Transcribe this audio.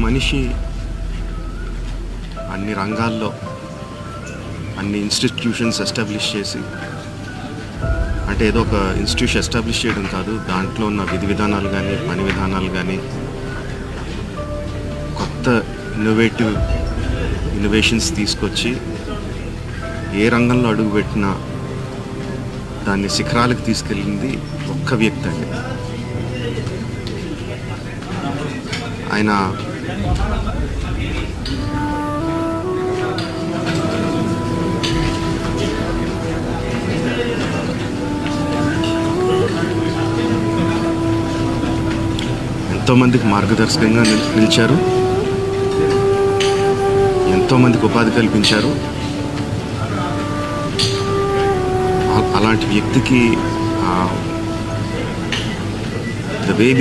మనిషి అన్ని రంగాల్లో అన్ని ఇన్స్టిట్యూషన్స్ ఎస్టాబ్లిష్ చేసి, అంటే ఏదో ఒక ఇన్స్టిట్యూషన్ ఎస్టాబ్లిష్ చేయడం కాదు, దాంట్లో ఉన్న విధి విధానాలు కానీ పని విధానాలు కానీ కొత్త ఇన్నోవేషన్స్ తీసుకొచ్చి ఏ రంగంలో అడుగుపెట్టినా దాన్ని శిఖరాలకు తీసుకెళ్ళింది ఒక్క వ్యక్తి అండి. ఆయన ఎంతోమందికి మార్గదర్శకంగా నిలిచారు, ఎంతోమందికి ఉపాధి కల్పించారు. అలాంటి వ్యక్తికి